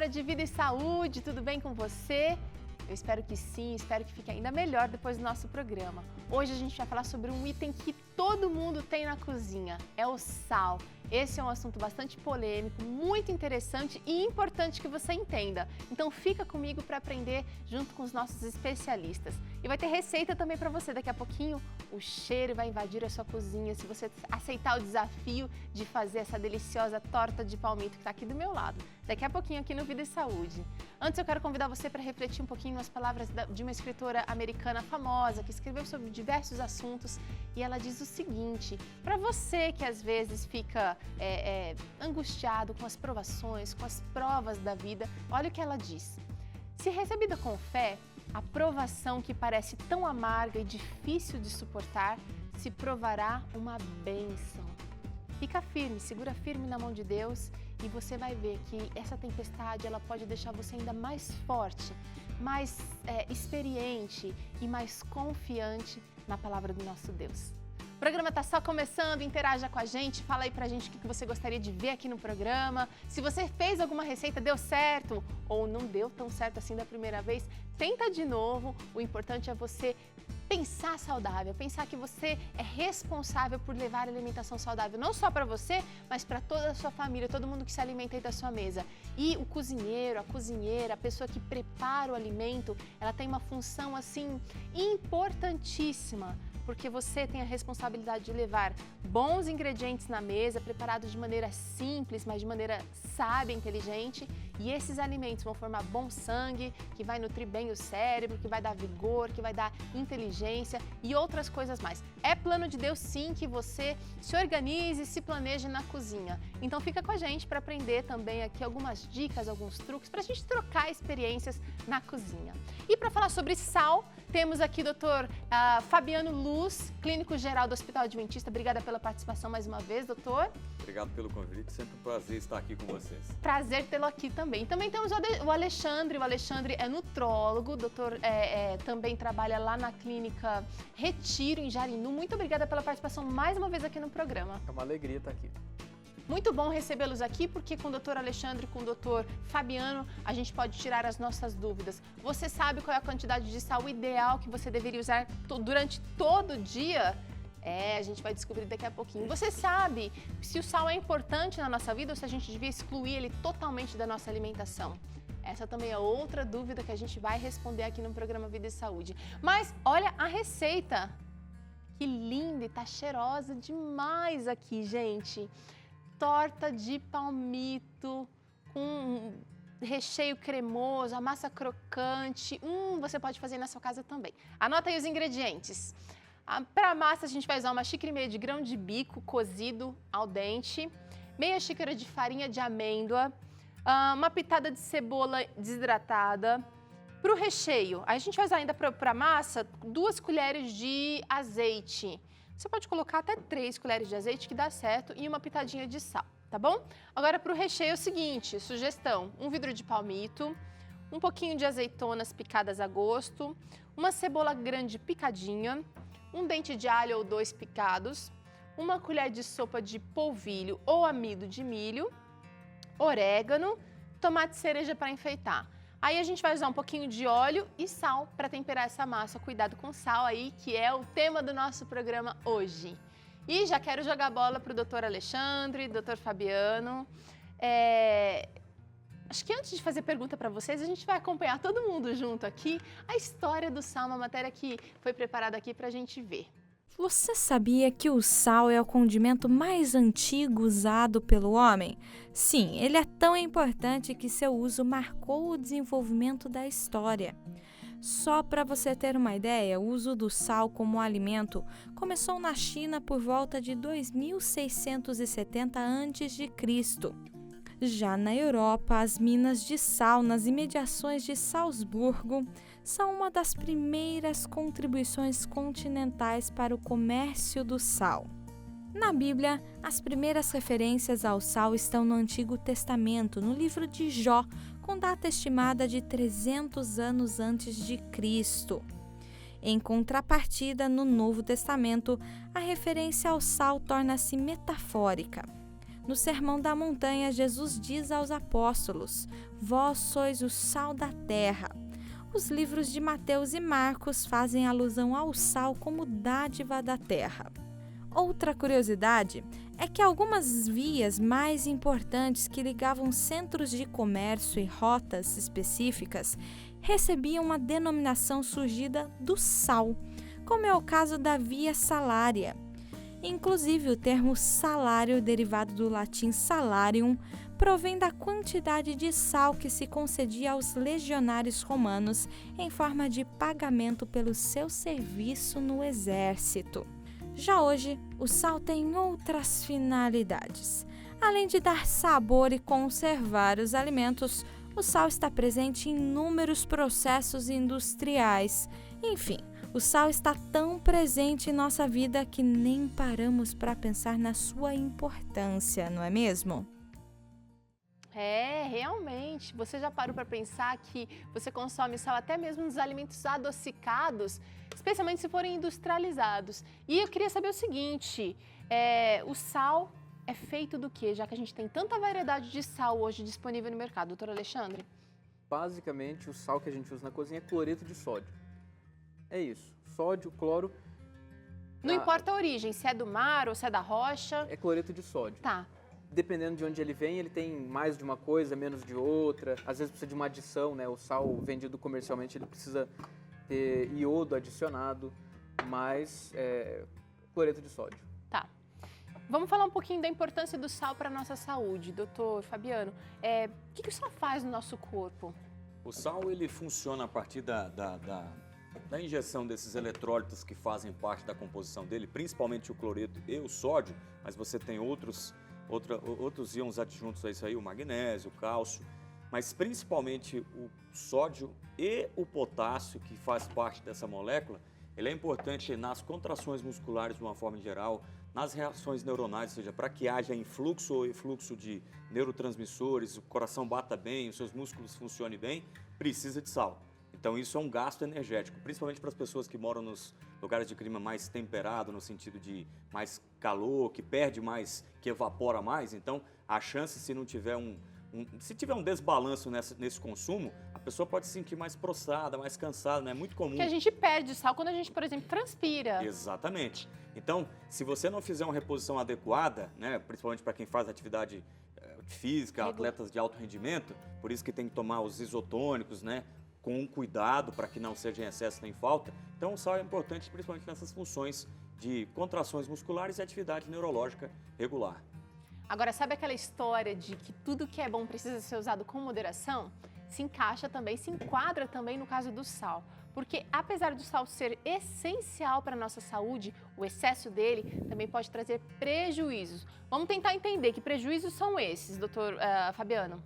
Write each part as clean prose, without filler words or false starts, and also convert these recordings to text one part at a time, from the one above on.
hora de Vida e Saúde, tudo bem com você? Eu espero que sim, espero que fique ainda melhor depois do nosso programa. Hoje a gente vai falar sobre um item que todo mundo tem na cozinha, é o sal. Esse é um assunto bastante polêmico, muito interessante e importante que você entenda. Então fica comigo para aprender junto com os nossos especialistas. E vai ter receita também para você daqui a pouquinho. O cheiro vai invadir a sua cozinha se você aceitar o desafio de fazer essa deliciosa torta de palmito que está aqui do meu lado. Daqui a pouquinho aqui no Vida e Saúde. Antes eu quero convidar você para refletir um pouquinho nas palavras de uma escritora americana famosa que escreveu sobre diversos assuntos e ela diz o seguinte: para você que às vezes fica angustiado com as provações, com as provas da vida, olha o que ela diz. Se recebida com fé, a provação que parece tão amarga e difícil de suportar se provará uma bênção. Fica firme, segura firme na mão de Deus e você vai ver que essa tempestade ela pode deixar você ainda mais forte, mais experiente e mais confiante na palavra do nosso Deus. O programa está só começando, interaja com a gente, fala aí pra gente o que você gostaria de ver aqui no programa. Se você fez alguma receita, deu certo ou não deu tão certo assim da primeira vez, tenta de novo. O importante é você pensar saudável, pensar que você é responsável por levar a alimentação saudável, não só para você, mas para toda a sua família, todo mundo que se alimenta aí da sua mesa. E o cozinheiro, a cozinheira, a pessoa que prepara o alimento, ela tem uma função assim importantíssima, porque você tem a responsabilidade de levar bons ingredientes na mesa, preparados de maneira simples, mas de maneira sábia, inteligente, e esses alimentos vão formar bom sangue, que vai nutrir bem o cérebro, que vai dar vigor, que vai dar inteligência e outras coisas mais. É plano de Deus sim que você se organize, se planeje na cozinha. Então fica com a gente para aprender também aqui algumas dicas, alguns truques, para a gente trocar experiências na cozinha. E para falar sobre sal, temos aqui o Dr. Fabiano Luz, clínico geral do Hospital Adventista. Obrigada pela participação mais uma vez, doutor. Obrigado pelo convite, sempre um prazer estar aqui com vocês. Prazer tê-lo aqui também. Também temos o Alexandre. O Alexandre é nutrólogo, o doutor também trabalha lá na clínica Retiro, em Jarinu. Muito obrigada pela participação mais uma vez aqui no programa. É uma alegria estar aqui. Muito bom recebê-los aqui, porque com o doutor Alexandre e com o doutor Fabiano, a gente pode tirar as nossas dúvidas. Você sabe qual é a quantidade de sal ideal que você deveria usar durante todo o dia? A gente vai descobrir daqui a pouquinho. Você sabe se o sal é importante na nossa vida ou se a gente devia excluir ele totalmente da nossa alimentação? Essa também é outra dúvida que a gente vai responder aqui no programa Vida e Saúde. Mas olha a receita. Que linda e tá cheirosa demais aqui, gente. Torta de palmito com recheio cremoso, a massa crocante. Você pode fazer na sua casa também. Anota aí os ingredientes. Para a massa, a gente vai usar 1,5 xícaras de grão de bico cozido al dente, meia xícara de farinha de amêndoa, uma pitada de cebola desidratada. Para o recheio, a gente vai usar ainda para a massa 2 colheres de azeite. Você pode colocar até 3 colheres de azeite que dá certo e uma pitadinha de sal, tá bom? Agora para o recheio é o seguinte, sugestão, 1 vidro de palmito, um pouquinho de azeitonas picadas a gosto, uma cebola grande picadinha, um dente de alho ou 2 picados, 1 colher de sopa de polvilho ou amido de milho, orégano, tomate cereja para enfeitar. Aí a gente vai usar um pouquinho de óleo e sal para temperar essa massa. Cuidado com sal aí, que é o tema do nosso programa hoje. E já quero jogar a bola para o doutor Alexandre, doutor Fabiano. Acho que antes de fazer pergunta para vocês, a gente vai acompanhar todo mundo junto aqui a história do sal, uma matéria que foi preparada aqui para a gente ver. Você sabia que o sal é o condimento mais antigo usado pelo homem? Sim, ele é tão importante que seu uso marcou o desenvolvimento da história. Só para você ter uma ideia, o uso do sal como alimento começou na China por volta de 2670 a.C. Já na Europa, as minas de sal nas imediações de Salzburgo são uma das primeiras contribuições continentais para o comércio do sal. Na Bíblia, as primeiras referências ao sal estão no Antigo Testamento, no livro de Jó, com data estimada de 300 anos antes de Cristo. Em contrapartida, no Novo Testamento, a referência ao sal torna-se metafórica. No Sermão da Montanha, Jesus diz aos apóstolos: "Vós sois o sal da terra." Os livros de Mateus e Marcos fazem alusão ao sal como dádiva da terra. Outra curiosidade é que algumas vias mais importantes que ligavam centros de comércio e rotas específicas recebiam uma denominação surgida do sal, como é o caso da Via Salária. Inclusive, o termo salário, derivado do latim salarium, provém da quantidade de sal que se concedia aos legionários romanos em forma de pagamento pelo seu serviço no exército. Já hoje, o sal tem outras finalidades. Além de dar sabor e conservar os alimentos, o sal está presente em inúmeros processos industriais. Enfim, o sal está tão presente em nossa vida que nem paramos para pensar na sua importância, não é mesmo? Realmente. Você já parou para pensar que você consome sal até mesmo nos alimentos adocicados, especialmente se forem industrializados? E eu queria saber o seguinte, o sal é feito do quê? Já que a gente tem tanta variedade de sal hoje disponível no mercado, doutor Alexandre? Basicamente, o sal que a gente usa na cozinha é cloreto de sódio. É isso, sódio, cloro. Não importa a origem, se é do mar ou se é da rocha. É cloreto de sódio. Tá. Dependendo de onde ele vem, ele tem mais de uma coisa, menos de outra. Às vezes precisa de uma adição, né? O sal vendido comercialmente, ele precisa ter iodo adicionado, mas cloreto de sódio. Tá. Vamos falar um pouquinho da importância do sal para a nossa saúde, doutor Fabiano. O que o sal faz no nosso corpo? O sal, ele funciona a partir da injeção desses eletrólitos que fazem parte da composição dele, principalmente o cloreto e o sódio, mas você tem outros íons adjuntos a isso aí, o magnésio, o cálcio, mas principalmente o sódio e o potássio, que faz parte dessa molécula, ele é importante nas contrações musculares de uma forma geral, nas reações neuronais, ou seja, para que haja influxo ou efluxo de neurotransmissores, o coração bata bem, os seus músculos funcionem bem, precisa de sal. Então isso é um gasto energético, principalmente para as pessoas que moram nos lugares de clima mais temperado, no sentido de mais calor, que perde mais, que evapora mais. Então a chance, se não tiver se tiver um desbalanço nesse consumo, a pessoa pode se sentir mais prostrada, mais cansada, né? É muito comum. Porque a gente perde sal quando a gente, por exemplo, transpira. Exatamente. Então, se você não fizer uma reposição adequada, né, principalmente para quem faz atividade física, atletas de alto rendimento, por isso que tem que tomar os isotônicos, né, com cuidado para que não seja em excesso nem falta. Então, o sal é importante principalmente nessas funções de contrações musculares e atividade neurológica regular. Agora, sabe aquela história de que tudo que é bom precisa ser usado com moderação? Se encaixa também, se enquadra também no caso do sal. Porque apesar do sal ser essencial para a nossa saúde, o excesso dele também pode trazer prejuízos. Vamos tentar entender que prejuízos são esses, doutor Fabiano?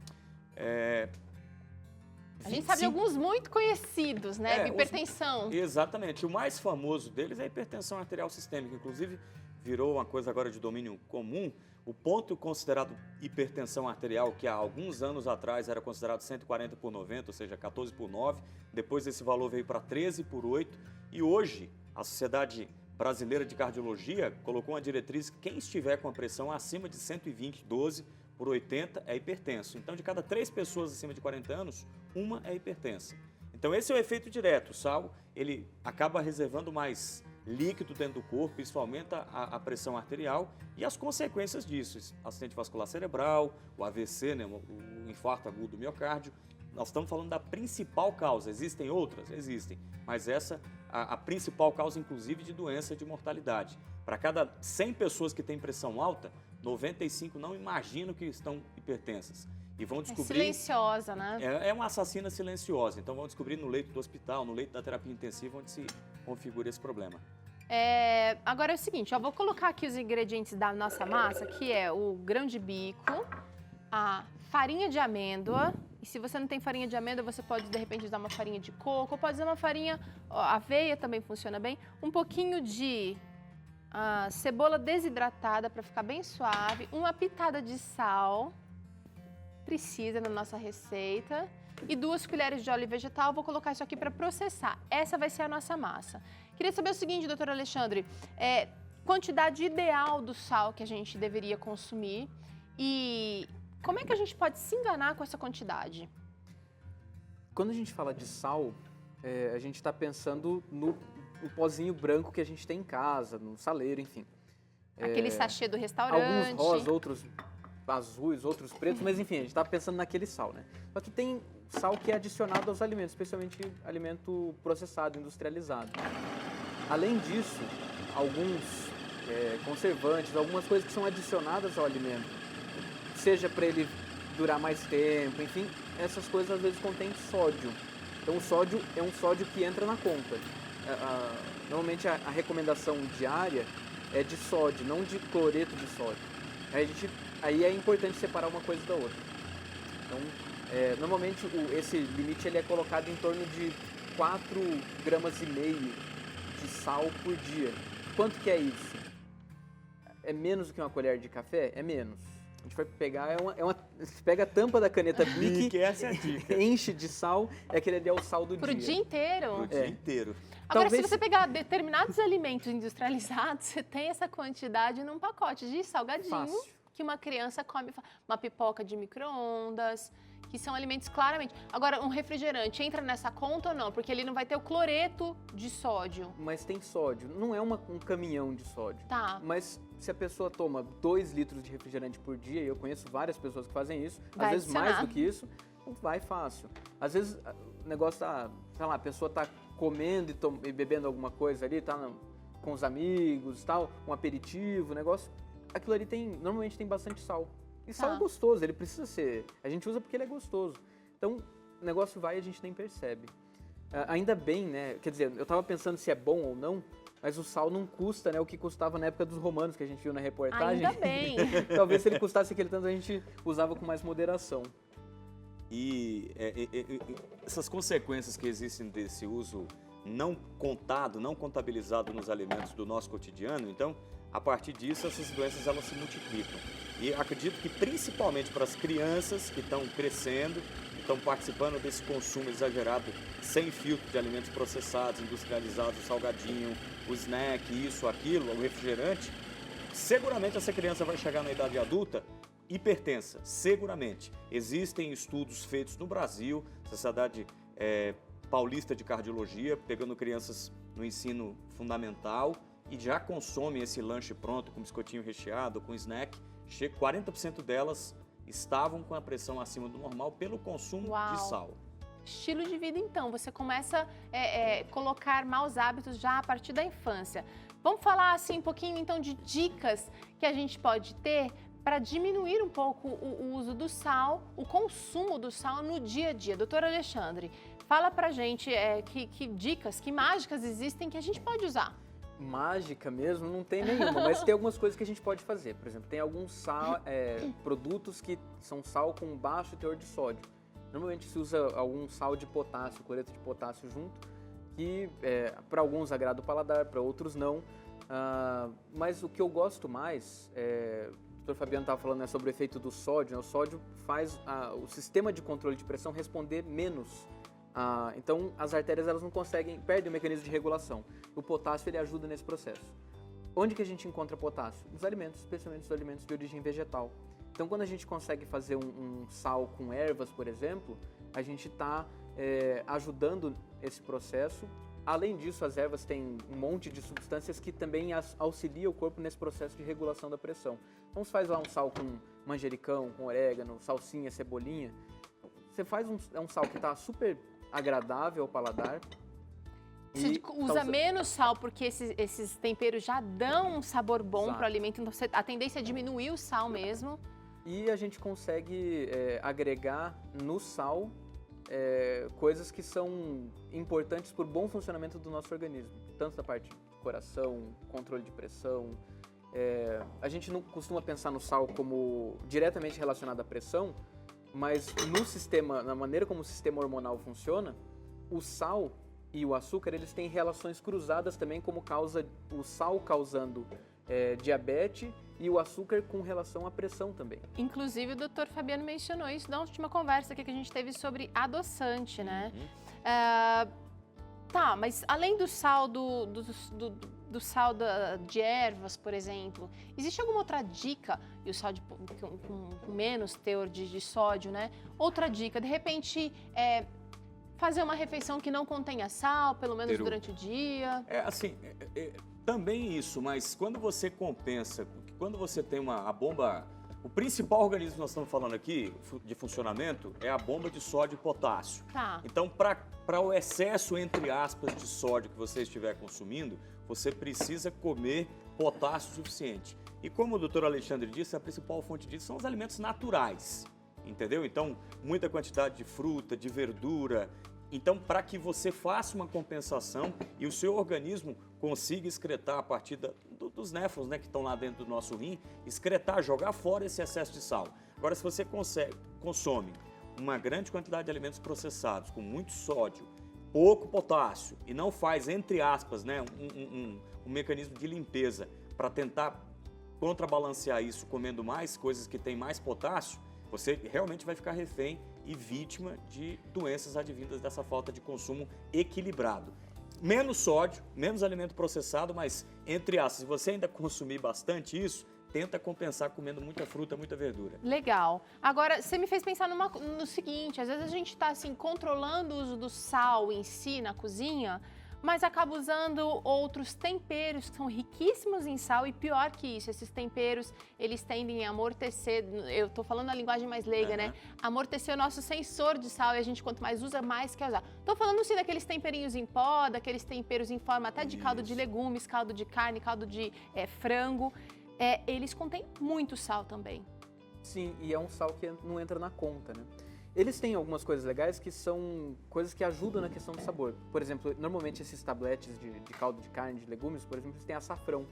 A gente sabe de alguns muito conhecidos, né? Hipertensão. Exatamente. O mais famoso deles é a hipertensão arterial sistêmica. Inclusive, virou uma coisa agora de domínio comum. O ponto considerado hipertensão arterial, que há alguns anos atrás era considerado 140 por 90, ou seja, 14 por 9. Depois esse valor veio para 13 por 8. E hoje, a Sociedade Brasileira de Cardiologia colocou uma diretriz que quem estiver com a pressão acima de 120, 12 por 80 é hipertenso. Então, de cada 3 pessoas acima de 40 anos, uma é hipertensa. Então, esse é o efeito direto. O sal, ele acaba reservando mais líquido dentro do corpo, isso aumenta a pressão arterial e as consequências disso, acidente vascular cerebral, o AVC, né, o infarto agudo do miocárdio. Nós estamos falando da principal causa, existem outras? Existem, mas essa a principal causa, inclusive, de doença de mortalidade. Para cada 100 pessoas que têm pressão alta, 95 não imaginam que estão hipertensas. E vão descobrir... É silenciosa, né? É uma assassina silenciosa. Então vão descobrir no leito do hospital, no leito da terapia intensiva, onde se configura esse problema. Agora é o seguinte, eu vou colocar aqui os ingredientes da nossa massa, que é o grão de bico, a farinha de amêndoa. E se você não tem farinha de amêndoa, você pode, de repente, usar uma farinha de coco, ou pode usar uma farinha, aveia também funciona bem. Um pouquinho de cebola desidratada para ficar bem suave, uma pitada de sal, precisa na nossa receita, e 2 colheres de óleo vegetal. Vou colocar isso aqui para processar. Essa vai ser a nossa massa. Queria saber o seguinte, doutor Alexandre, quantidade ideal do sal que a gente deveria consumir E como é que a gente pode se enganar com essa quantidade? Quando a gente fala de sal, a gente está pensando no pozinho branco que a gente tem em casa, no saleiro, enfim. Aquele sachê do restaurante. Alguns rosa, outros azuis, outros pretos, mas enfim, a gente está pensando naquele sal, né? Só que tem sal que é adicionado aos alimentos, especialmente alimento processado, industrializado. Além disso, alguns conservantes, algumas coisas que são adicionadas ao alimento, seja para ele durar mais tempo, enfim, essas coisas às vezes contêm sódio. Então o sódio é um sódio que entra na conta. Normalmente a recomendação diária é de sódio, não de cloreto de sódio. Aí é importante separar uma coisa da outra. Então, normalmente esse limite ele é colocado em torno de 4,5 gramas de sal por dia. Quanto que é isso? É menos do que uma colher de café? É menos. A gente vai pegar, você pega a tampa da caneta Bic, essa é a dica. enche de sal, aquele ali é o sal do dia. Pro dia inteiro? O dia inteiro. Agora, Talvez- se você pegar determinados alimentos industrializados, você tem essa quantidade num pacote de salgadinho Fácil. que uma criança come. Uma pipoca de micro-ondas, que são alimentos claramente... Agora, um refrigerante entra nessa conta ou não? Porque ele não vai ter o cloreto de sódio. Mas tem sódio. Não é um caminhão de sódio. Tá. Mas se a pessoa toma 2 litros de refrigerante por dia, e eu conheço várias pessoas que fazem isso, Vai às vezes adicionar. mais do que isso, vai fácil. Às vezes o negócio tá, sei lá, a pessoa tá comendo e bebendo alguma coisa ali, com os amigos e tal, um aperitivo, negócio. Aquilo ali normalmente tem bastante sal. E sal Tá. é gostoso, ele precisa ser. A gente usa porque ele é gostoso. Então o negócio vai e a gente nem percebe. Ainda bem, né? Quer dizer, eu tava pensando se é bom ou não, mas o sal não custa, né? O que custava na época dos romanos, que a gente viu na reportagem. Ainda bem. Talvez se ele custasse aquele tanto, a gente usava com mais moderação. E essas consequências que existem desse uso não contado, não contabilizado nos alimentos do nosso cotidiano, então, a partir disso, essas doenças elas se multiplicam. E acredito que principalmente para as crianças que estão crescendo, estão participando desse consumo exagerado, sem filtro de alimentos processados, industrializados, o salgadinho, o snack, isso, aquilo, o refrigerante, seguramente essa criança vai chegar na idade adulta hipertensa, seguramente. Existem estudos feitos no Brasil, Sociedade Paulista de Cardiologia, pegando crianças no ensino fundamental e já consomem esse lanche pronto com biscoitinho recheado, com snack. 40% delas estavam com a pressão acima do normal pelo consumo Uau. de sal. Estilo de vida, então. Você começa a colocar maus hábitos já a partir da infância. Vamos falar assim um pouquinho, então, de dicas que a gente pode ter para diminuir um pouco o uso do sal, o consumo do sal no dia a dia. Doutor Alexandre, fala pra gente que dicas, que mágicas existem que a gente pode usar. Mágica mesmo não tem nenhuma, mas tem algumas coisas que a gente pode fazer. Por exemplo, tem alguns produtos que são sal com baixo teor de sódio. Normalmente se usa algum sal de potássio, cloreto de potássio junto, que para alguns agrada o paladar, para outros não. Mas o que eu gosto mais, o Dr. Fabiano estava falando sobre o efeito do sódio, né? O sódio faz o sistema de controle de pressão responder menos. Então as artérias elas não conseguem, perdem o mecanismo de regulação. O potássio ele ajuda nesse processo. Onde que a gente encontra potássio? Nos alimentos, especialmente nos alimentos de origem vegetal. Então quando a gente consegue fazer um sal com ervas, por exemplo, a gente está ajudando esse processo. Além disso, as ervas têm um monte de substâncias que também auxiliam o corpo nesse processo de regulação da pressão. Então você faz lá um sal com manjericão, com orégano, salsinha, cebolinha. Você faz um sal que está super agradável ao paladar. Você usa menos sal porque esses temperos já dão um sabor bom para o alimento, então a tendência é diminuir o sal mesmo. E a gente consegue agregar no sal coisas que são importantes para o bom funcionamento do nosso organismo, tanto da parte de coração, controle de pressão. A gente não costuma pensar no sal como diretamente relacionado à pressão, mas no sistema, na maneira como o sistema hormonal funciona, o sal e o açúcar eles têm relações cruzadas também, como causa o sal causando diabetes e o açúcar com relação à pressão também. Inclusive o Dr. Fabiano mencionou isso na última conversa aqui que a gente teve sobre adoçante, né? Tá, mas além do sal do sal de ervas, por exemplo. Existe alguma outra dica, e o sal com menos teor de sódio, né? Outra dica, de repente, fazer uma refeição que não contenha sal, pelo menos durante o dia. Também isso, mas quando você compensa, quando você tem a bomba, o principal organismo que nós estamos falando aqui de funcionamento é a bomba de sódio e potássio. Tá. Então, para o excesso, entre aspas, de sódio que você estiver consumindo, você precisa comer potássio suficiente. E como o doutor Alexandre disse, a principal fonte disso são os alimentos naturais, entendeu? Então, muita quantidade de fruta, de verdura. Então, para que você faça uma compensação e o seu organismo consiga excretar a partir dos néfrons, né, que estão lá dentro do nosso rim, excretar, jogar fora esse excesso de sal. Agora, se você consome uma grande quantidade de alimentos processados, com muito sódio, pouco potássio, e não faz, entre aspas, né, um mecanismo de limpeza para tentar contrabalancear isso comendo mais coisas que têm mais potássio, você realmente vai ficar refém e vítima de doenças advindas dessa falta de consumo equilibrado. Menos sódio, menos alimento processado, mas, entre aspas, se você ainda consumir bastante isso, tenta compensar comendo muita fruta, muita verdura. Legal. Agora, você me fez pensar no seguinte, às vezes a gente está assim, controlando o uso do sal em si na cozinha, mas acaba usando outros temperos que são riquíssimos em sal e pior que isso, esses temperos, eles tendem a amortecer, eu tô falando a linguagem mais leiga, né? Amortecer o nosso sensor de sal e a gente quanto mais usa, mais quer usar. Tô falando sim daqueles temperinhos em pó, daqueles temperos em forma até de caldo de legumes, caldo de carne, caldo de frango, eles contêm muito sal também. Sim, e é um sal que não entra na conta, né? Eles têm algumas coisas legais que são coisas que ajudam na questão do sabor. Por exemplo, normalmente esses tabletes de caldo de carne, de legumes, por exemplo, eles têm açafrão.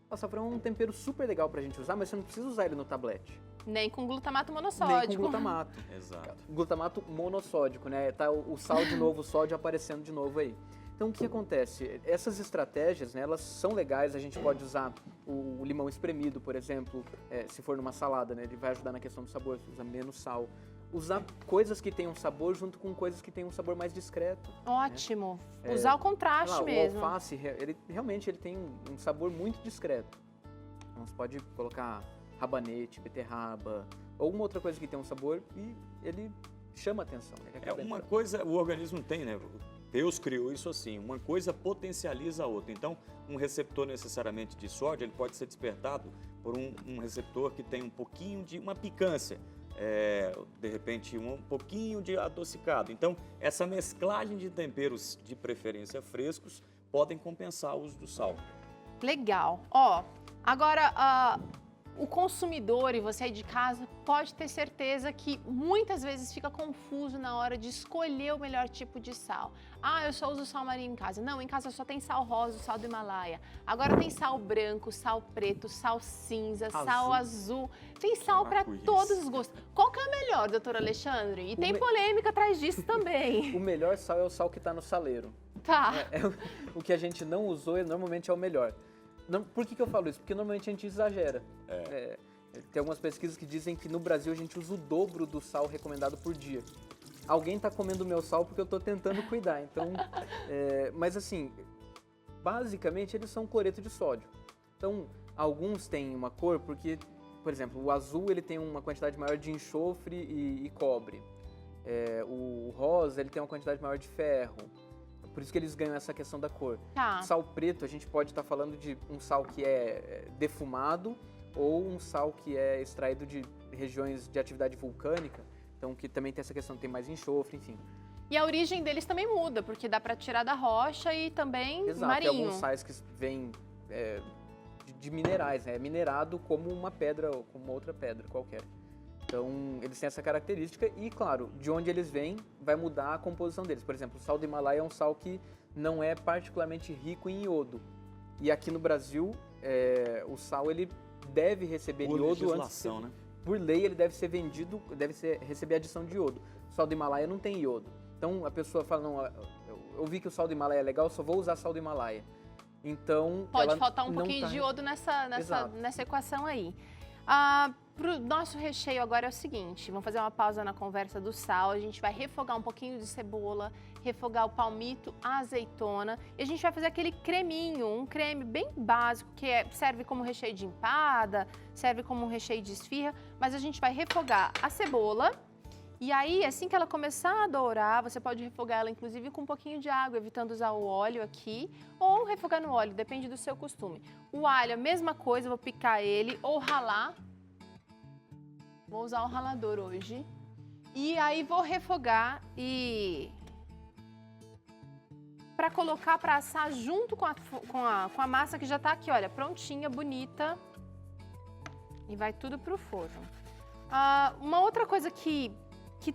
O açafrão é um tempero super legal pra gente usar, mas você não precisa usar ele no tablete. Nem com glutamato monossódico. Nem com glutamato. Exato. Glutamato monossódico, né? Tá o sal de novo, o sódio aparecendo de novo aí. Então, o que acontece? Essas estratégias, né, elas são legais, a gente pode usar o limão espremido, por exemplo, se for numa salada, né? Ele vai ajudar na questão do sabor, você usa menos sal. Usar coisas que tenham sabor junto com coisas que tenham um sabor mais discreto. Ótimo. Né? Usar o contraste mesmo. O alface, ele realmente tem um sabor muito discreto. Então, você pode colocar rabanete, beterraba, ou uma outra coisa que tem um sabor e ele chama atenção. Uma coisa, o organismo tem, né? Deus criou isso assim, uma coisa potencializa a outra. Então, um receptor necessariamente de sódio, ele pode ser despertado por um receptor que tem um pouquinho de uma picância. De repente um pouquinho de adocicado. Então, essa mesclagem de temperos, de preferência frescos, podem compensar o uso do sal. Legal. Agora, o consumidor e você aí de casa pode ter certeza que muitas vezes fica confuso na hora de escolher o melhor tipo de sal. Eu só uso sal marinho em casa. Não, em casa só tem sal rosa, sal do Himalaia. Agora tem sal branco, sal preto, sal cinza, sal azul. Tem sal para todos os gostos. Qual que é o melhor, doutor Alexandre? E tem polêmica atrás disso também. O melhor sal é o sal que está no saleiro. Tá. O que a gente não usou, normalmente é o melhor. Não, por que eu falo isso? Porque normalmente a gente exagera. Tem algumas pesquisas que dizem que no Brasil a gente usa o dobro do sal recomendado por dia. Alguém está comendo o meu sal porque eu estou tentando cuidar. Então, mas assim, basicamente eles são cloreto de sódio. Então, alguns têm uma cor porque, por exemplo, o azul ele tem uma quantidade maior de enxofre e cobre. O rosa ele tem uma quantidade maior de ferro. Por isso que eles ganham essa questão da cor. Tá. Sal preto, a gente pode estar falando de um sal que é defumado ou um sal que é extraído de regiões de atividade vulcânica. Então, que também tem essa questão, tem mais enxofre, enfim. E a origem deles também muda, porque dá para tirar da rocha e também marinho. Tem alguns sais que vêm de minerais, né? É minerado como uma pedra, ou como outra pedra qualquer. Então, eles têm essa característica e, claro, de onde eles vêm vai mudar a composição deles. Por exemplo, o sal do Himalaia é um sal que não é particularmente rico em iodo. E aqui no Brasil, o sal ele deve receber iodo antes. Né? Por lei, ele deve ser vendido, receber adição de iodo. O sal do Himalaia não tem iodo. Então, a pessoa fala, não, eu vi que o sal do Himalaia é legal, só vou usar sal do Himalaia. Então, pode faltar um pouquinho de iodo nessa equação aí. Pro nosso recheio agora é o seguinte, vamos fazer uma pausa na conversa do sal, a gente vai refogar um pouquinho de cebola, refogar o palmito, a azeitona e a gente vai fazer aquele creminho, um creme bem básico que serve como recheio de empada, serve como um recheio de esfirra, mas a gente vai refogar a cebola e aí assim que ela começar a dourar, você pode refogar ela inclusive com um pouquinho de água, evitando usar o óleo aqui ou refogar no óleo, depende do seu costume. O alho, a mesma coisa, vou picar ele ou ralar. Vou usar o ralador hoje. E aí vou refogar e... para colocar para assar junto com a massa que já tá aqui, olha, prontinha, bonita. E vai tudo pro forno. Uma outra coisa que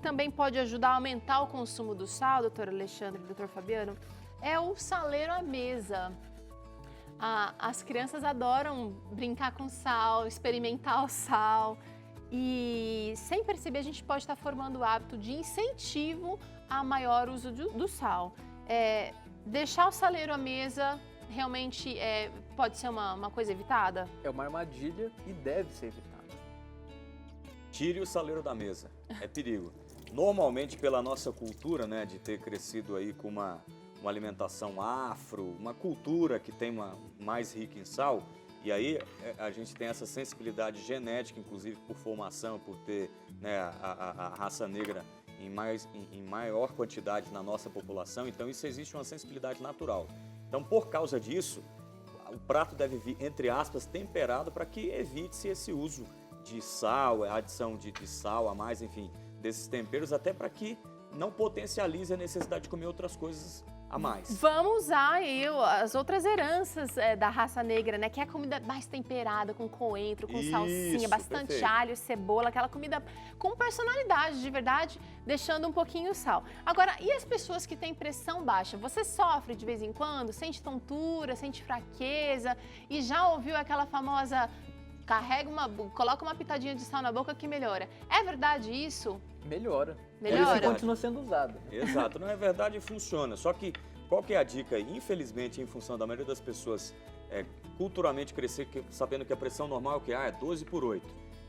também pode ajudar a aumentar o consumo do sal, doutor Alexandre e doutor Fabiano, é o saleiro à mesa. As crianças adoram brincar com sal, experimentar o sal. E sem perceber, a gente pode estar formando o hábito de incentivo a maior uso do sal. Deixar o saleiro à mesa realmente pode ser uma coisa evitada? É uma armadilha e deve ser evitada. Tire o saleiro da mesa, é perigo. Normalmente, pela nossa cultura, né, de ter crescido aí com uma alimentação afro, uma cultura que tem mais rica em sal, e aí a gente tem essa sensibilidade genética, inclusive por formação, por ter, né, a raça negra em maior quantidade na nossa população, então isso existe uma sensibilidade natural. Então, por causa disso, o prato deve vir, entre aspas, temperado para que evite-se esse uso de sal, a adição de sal a mais, enfim, desses temperos, até para que não potencialize a necessidade de comer outras coisas a mais. Vamos usar as outras heranças da raça negra, né? Que é a comida mais temperada, com coentro, com salsinha, bastante perfeito. alho, cebola, aquela comida com personalidade, de verdade, deixando um pouquinho o sal. Agora, e as pessoas que têm pressão baixa? Você sofre de vez em quando? Sente tontura, sente fraqueza? E já ouviu aquela famosa... coloca uma pitadinha de sal na boca que melhora. É verdade isso? Melhora. Melhora? Ele continua sendo usado. Exato, não é verdade, funciona. Só que qual que é a dica? Infelizmente, em função da maioria das pessoas culturalmente crescer sabendo que a pressão normal é 12 por 8.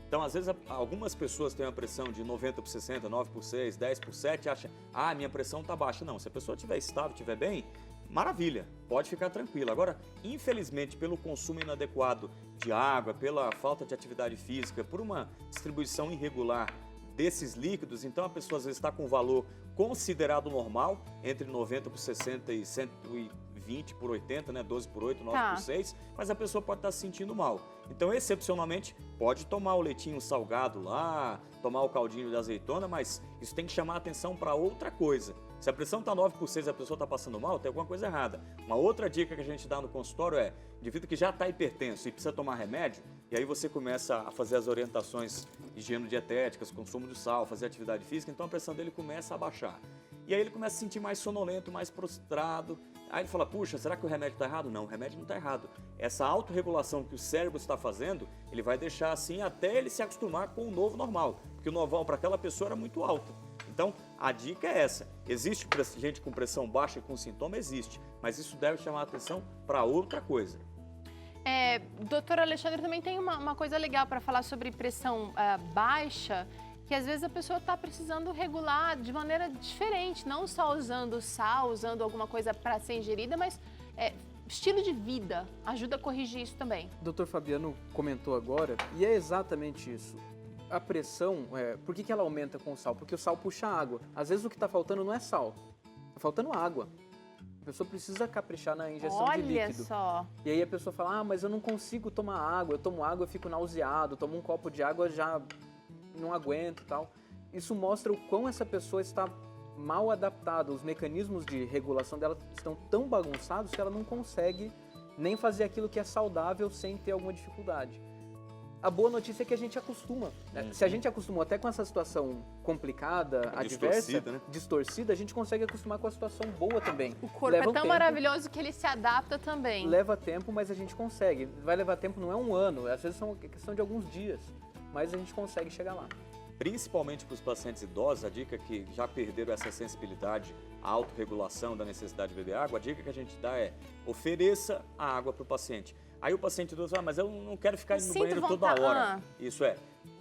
Então, às vezes, algumas pessoas têm uma pressão de 90 por 60, 9 por 6, 10 por 7 e acham, minha pressão está baixa. Não, se a pessoa estiver estável, estiver bem, maravilha, pode ficar tranquila. Agora, infelizmente, pelo consumo inadequado de água, pela falta de atividade física, por uma distribuição irregular desses líquidos, então a pessoa às vezes está com um valor considerado normal, entre 90 por 60 e 120 por 80, né? 12 por 8, 9 por 6, mas a pessoa pode estar se sentindo mal. Então, excepcionalmente, pode tomar o leitinho salgado lá, tomar o caldinho de azeitona, mas isso tem que chamar a atenção para outra coisa. Se a pressão está 9 por 6 e a pessoa está passando mal, tem alguma coisa errada. Uma outra dica que a gente dá no consultório é, indivíduo que já está hipertenso e precisa tomar remédio, e aí você começa a fazer as orientações higieno-dietéticas, consumo de sal, fazer atividade física, então a pressão dele começa a baixar. E aí ele começa a se sentir mais sonolento, mais prostrado. Aí ele fala, puxa, será que o remédio está errado? Não, o remédio não está errado. Essa autorregulação que o cérebro está fazendo, ele vai deixar assim até ele se acostumar com o novo normal, porque o normal para aquela pessoa era muito alto. Então, a dica é essa. Existe gente com pressão baixa e com sintoma? Existe. Mas isso deve chamar a atenção para outra coisa. Doutor Alexandre, também tem uma coisa legal para falar sobre pressão baixa, que às vezes a pessoa está precisando regular de maneira diferente, não só usando sal, usando alguma coisa para ser ingerida, mas estilo de vida ajuda a corrigir isso também. O Dr. Fabiano comentou agora, e é exatamente isso. A pressão, por que ela aumenta com o sal? Porque o sal puxa água. Às vezes o que está faltando não é sal, está faltando água. A pessoa precisa caprichar na ingestão de líquido. Olha só! E aí a pessoa fala, mas eu não consigo tomar água, eu tomo água, eu fico nauseado, tomo um copo de água, já não aguento e tal. Isso mostra o quão essa pessoa está mal adaptada, os mecanismos de regulação dela estão tão bagunçados que ela não consegue nem fazer aquilo que é saudável sem ter alguma dificuldade. A boa notícia é que a gente acostuma. Né? Se a gente acostumou até com essa situação complicada, adversa, né? distorcida, a gente consegue acostumar com a situação boa também. O corpo Leva é tão tempo, maravilhoso que ele se adapta também. Leva tempo, mas a gente consegue. Vai levar tempo, não é um ano, às vezes é questão de alguns dias, mas a gente consegue chegar lá. Principalmente para os pacientes idosos, a dica que já perderam essa sensibilidade à autorregulação da necessidade de beber água, a dica que a gente dá é ofereça a água para o paciente. Aí o paciente idoso fala, mas eu não quero ficar indo no banheiro toda hora. Isso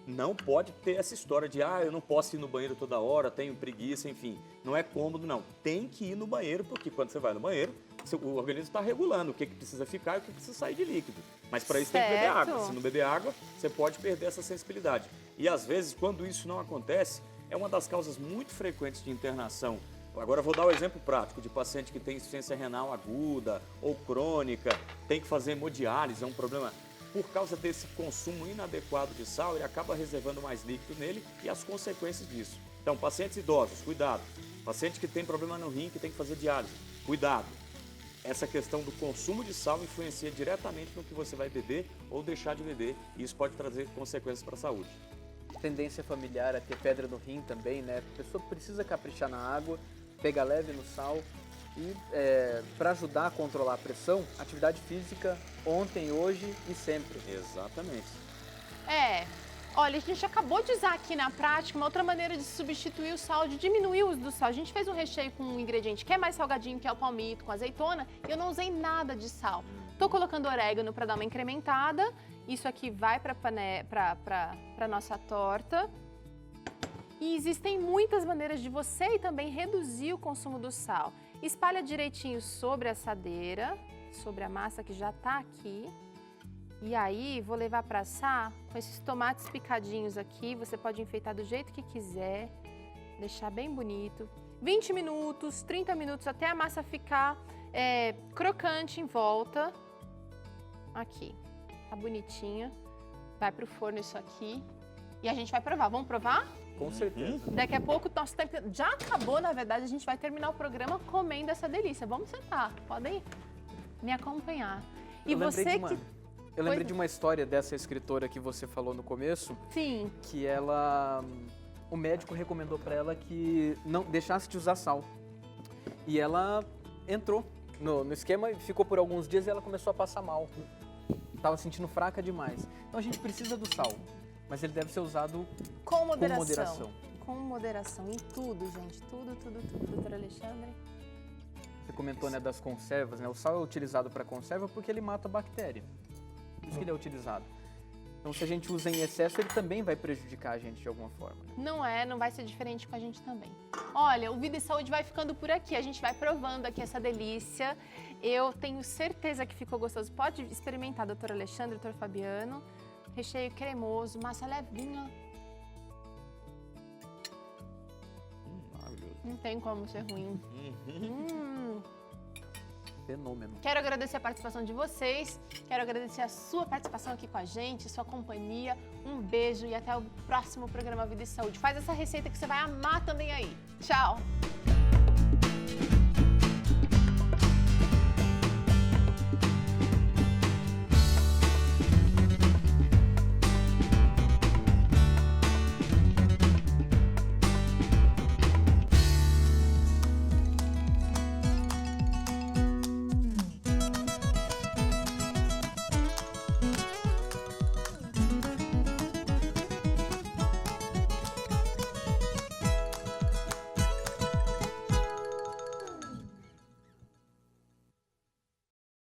não pode ter essa história de, eu não posso ir no banheiro toda hora, tenho preguiça, enfim. Não é cômodo, não. Tem que ir no banheiro, porque quando você vai no banheiro, o organismo está regulando o que precisa ficar e o que precisa sair de líquido. Mas para isso tem que beber água. Se não beber água, você pode perder essa sensibilidade. E às vezes, quando isso não acontece, é uma das causas muito frequentes de internação. Agora eu vou dar um exemplo prático de paciente que tem insuficiência renal aguda ou crônica, tem que fazer hemodiálise, é um problema. Por causa desse consumo inadequado de sal, ele acaba reservando mais líquido nele e as consequências disso. Então, pacientes idosos, cuidado. Paciente que tem problema no rim, que tem que fazer diálise, cuidado. Essa questão do consumo de sal influencia diretamente no que você vai beber ou deixar de beber, e isso pode trazer consequências para a saúde. Tendência familiar a ter pedra no rim também, né? A pessoa precisa caprichar na água, pegar leve no sal e para ajudar a controlar a pressão, atividade física ontem, hoje e sempre. Exatamente. Olha, a gente acabou de usar aqui na prática uma outra maneira de substituir o sal, de diminuir o uso do sal. A gente fez um recheio com um ingrediente que é mais salgadinho, que é o palmito, com azeitona, e eu não usei nada de sal. Tô colocando orégano para dar uma incrementada. Isso aqui vai para a nossa torta. E existem muitas maneiras de você também reduzir o consumo do sal. Espalha direitinho sobre a assadeira, sobre a massa que já está aqui. E aí, vou levar para assar com esses tomates picadinhos aqui. Você pode enfeitar do jeito que quiser, deixar bem bonito. 20 minutos, 30 minutos, até a massa ficar crocante em volta. Aqui, tá bonitinha. Vai pro forno isso aqui. E a gente vai provar. Vamos provar? Com certeza. Daqui a pouco, nosso tempo já acabou, na verdade. A gente vai terminar o programa comendo essa delícia. Vamos sentar, podem me acompanhar. E Eu lembrei de uma história dessa escritora que você falou no começo. Sim. Que o médico recomendou para ela que não deixasse de usar sal. E ela entrou no esquema e ficou por alguns dias e ela começou a passar mal. Estava sentindo fraca demais. Então a gente precisa do sal, mas ele deve ser usado com moderação. Com moderação. Com moderação, em tudo, gente. Tudo. Doutor Alexandre? Você comentou, né, das conservas, né? O sal é utilizado para conserva porque ele mata a bactéria. Por isso que ele é utilizado. Então, se a gente usa em excesso, ele também vai prejudicar a gente de alguma forma. Não vai ser diferente com a gente também. Olha, o Vida e Saúde vai ficando por aqui. A gente vai provando aqui essa delícia. Eu tenho certeza que ficou gostoso. Pode experimentar, doutor Alexandre, doutor Fabiano. Recheio cremoso, massa levinha. Maravilhoso. Não tem como ser ruim. Fenômeno. Quero agradecer a participação de vocês, quero agradecer a sua participação aqui com a gente, sua companhia. Um beijo e até o próximo programa Vida e Saúde. Faz essa receita que você vai amar também aí. Tchau!